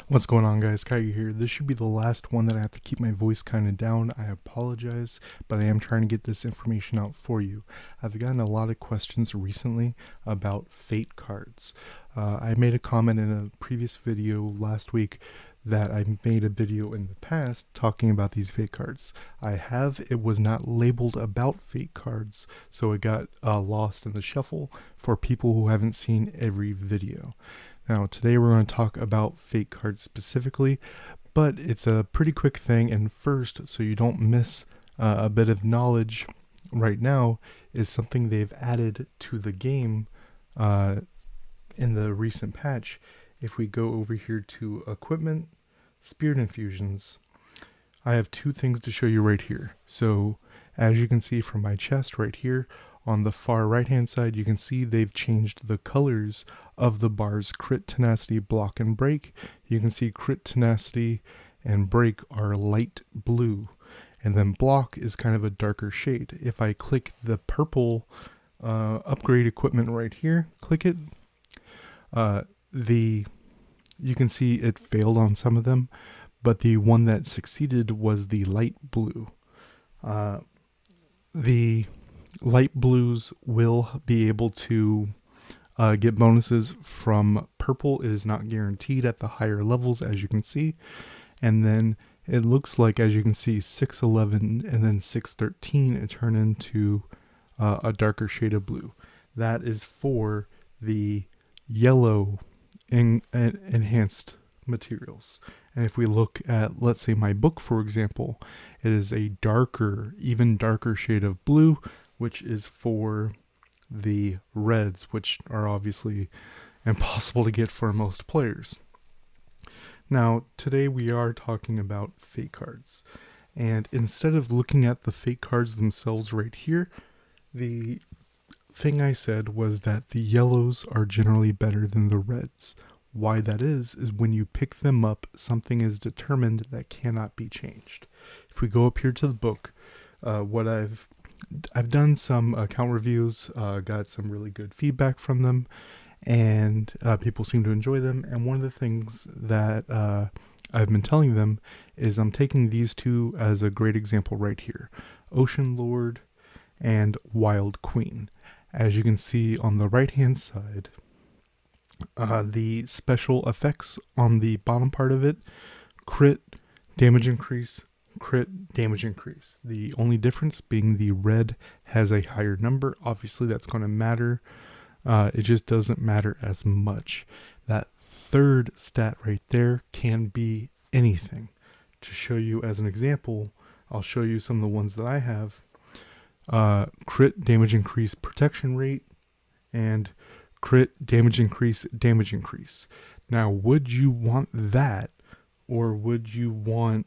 What's going on, guys? Caillou here. This should be the last one that I have to keep my voice kind of down. I apologize, but I am trying to get this information out for you. I've gotten a lot of questions recently about fate cards. I made a comment in a previous video last week that I made a video in the past talking about these fate cards. It was not labeled about fate cards, so it got lost in the shuffle for people who haven't seen every video. Now, today we're going to talk about fate cards specifically, but it's a pretty quick thing. And first, so you don't miss a bit of knowledge right now, is something they've added to the game in the recent patch. If we go over here to Equipment, Spirit Infusions, I have two things to show you right here. So, as you can see from my chest right here, on the far right hand side, you can see they've changed the colors of the bars crit, tenacity, block, and break. You can see crit, tenacity, and break are light blue, and then block is kind of a darker shade. If I click the purple upgrade equipment right here, click it, you can see it failed on some of them, but the one that succeeded was the light blue. The light blues will be able to get bonuses from purple. It is not guaranteed at the higher levels, as you can see. And then it looks like, as you can see, 611 and then 613, it turned into a darker shade of blue. That is for the yellow enhanced materials. And if we look at, let's say, my book, for example, it is a darker, even darker shade of blue, which is for the reds, which are obviously impossible to get for most players. Now, today we are talking about fate cards. And instead of looking at the fate cards themselves right here, the thing I said was that the yellows are generally better than the reds. Why that is when you pick them up, something is determined that cannot be changed. If we go up here to the book, I've done some account reviews, got some really good feedback from them, and people seem to enjoy them. And one of the things that I've been telling them is I'm taking these two as a great example right here. Ocean Lord and Wild Queen. As you can see on the right hand side, the special effects on the bottom part of it: crit, damage increase, crit, damage increase. The only difference being the red has a higher number. Obviously that's going to matter. It just doesn't matter as much. That third stat right there can be anything. To show you as an example, I'll show you some of the ones that I have. Crit, damage increase, protection rate, and crit, damage increase, damage increase. Now, would you want that, or would you want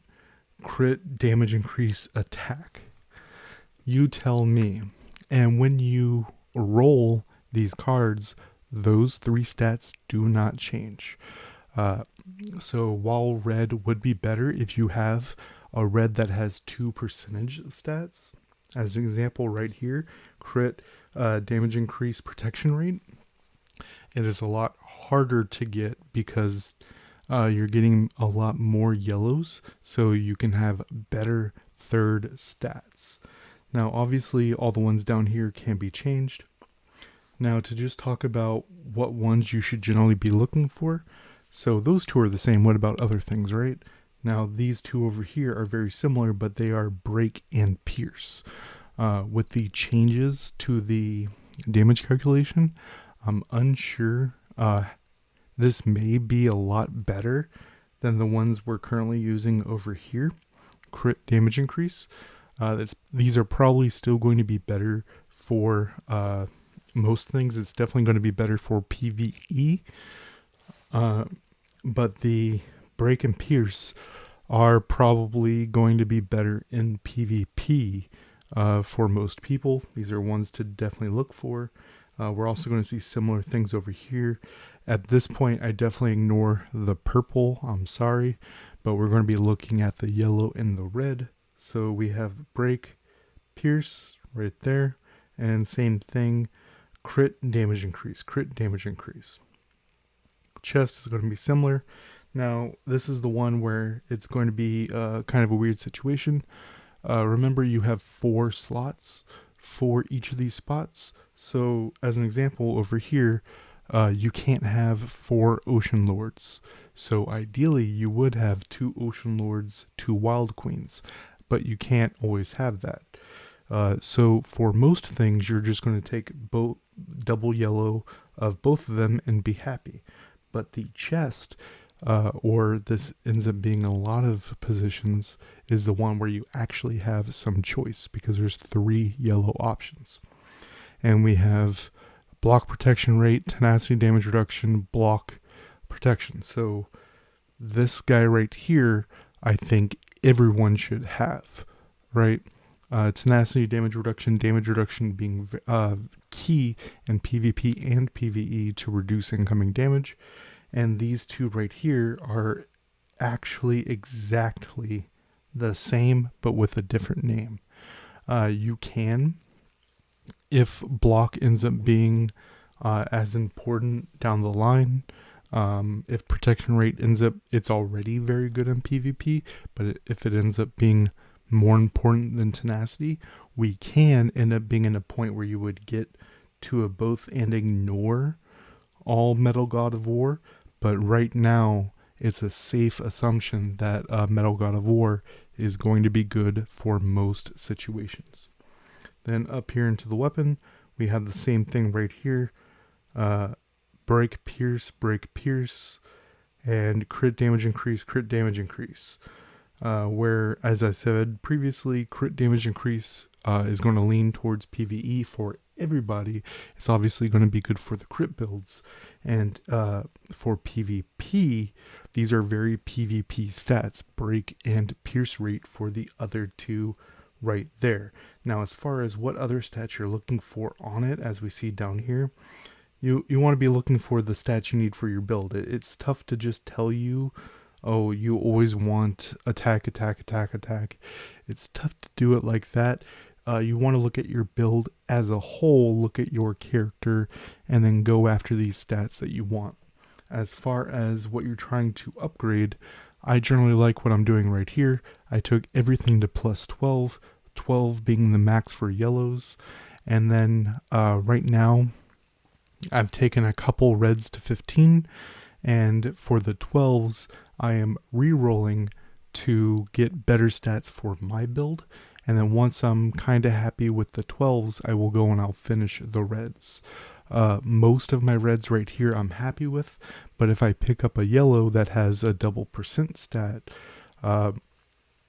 crit, damage increase, attack? You tell me. And when you roll these cards, those three stats do not change. So while red would be better if you have a red that has 2 percentage stats, as an example right here, crit, damage increase, protection rate, it is a lot harder to get because you're getting a lot more yellows, so you can have better third stats. Now, obviously, all the ones down here can be changed. Now, to just talk about what ones you should generally be looking for. So those two are the same. What about other things, right? Now, these two over here are very similar, but they are break and pierce. With the changes to the damage calculation, I'm unsure. This may be a lot better than the ones we're currently using over here. Crit, damage increase. These are probably still going to be better for most things. It's definitely going to be better for PvE. But the break and pierce are probably going to be better in PvP for most people. These are ones to definitely look for. We're also going to see similar things over here. At this point, I definitely ignore the purple. I'm sorry, but we're going to be looking at the yellow and the red. So we have break, pierce right there, and same thing, crit, damage increase, crit, damage increase. Chest is going to be similar. Now, this is the one where it's going to be kind of a weird situation. Remember, you have 4 slots for each of these spots. So, as an example, over here, you can't have 4 Ocean Lords. So, ideally, you would have 2 Ocean Lords, 2 Wild Queens, but you can't always have that. So, for most things, you're just going to take both double yellow of both of them and be happy. But the chest, or this ends up being a lot of positions, is the one where you actually have some choice because there's 3 yellow options. And we have block protection rate, tenacity damage reduction, block protection. So this guy right here, I think everyone should have, right? Tenacity damage reduction being key in PvP and PvE to reduce incoming damage. And these two right here are actually exactly the same, but with a different name. You can, if block ends up being as important down the line, if protection rate ends up, it's already very good in PvP, but if it ends up being more important than tenacity, we can end up being in a point where you would get two of both and ignore all Metal God of War. But right now, it's a safe assumption that Metal God of War is going to be good for most situations. Then up here into the weapon, we have the same thing right here. Break, pierce, and crit damage increase. Where, as I said previously, crit damage increase is going to lean towards PvE for everybody. It's obviously going to be good for the crit builds. And for PvP, these are very PvP stats, break and pierce rate for the other two right there. Now, as far as what other stats you're looking for on it, as we see down here, you want to be looking for the stats you need for your build. It's tough to just tell you, oh, you always want attack. It's tough to do it like that. You want to look at your build as a whole, look at your character, and then go after these stats that you want. As far as what you're trying to upgrade, I generally like what I'm doing right here. I took everything to plus 12, 12 being the max for yellows, and then right now I've taken a couple reds to 15, and for the 12s, I am re-rolling to get better stats for my build. And then once I'm kind of happy with the 12s, I will go and I'll finish the reds. Most of my reds right here I'm happy with, but if I pick up a yellow that has a double % stat,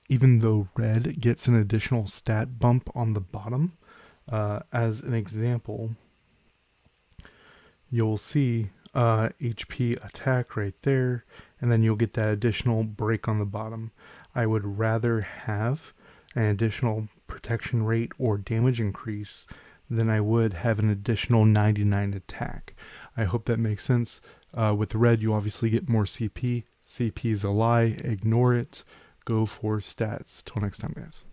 even though red gets an additional stat bump on the bottom, as an example, you'll see HP attack right there, and then you'll get that additional break on the bottom. I would rather have an additional protection rate or damage increase than I would have an additional 99 attack. I hope that makes sense. With red, you obviously get more CP. CP is a lie. Ignore it. Go for stats. Till next time, guys.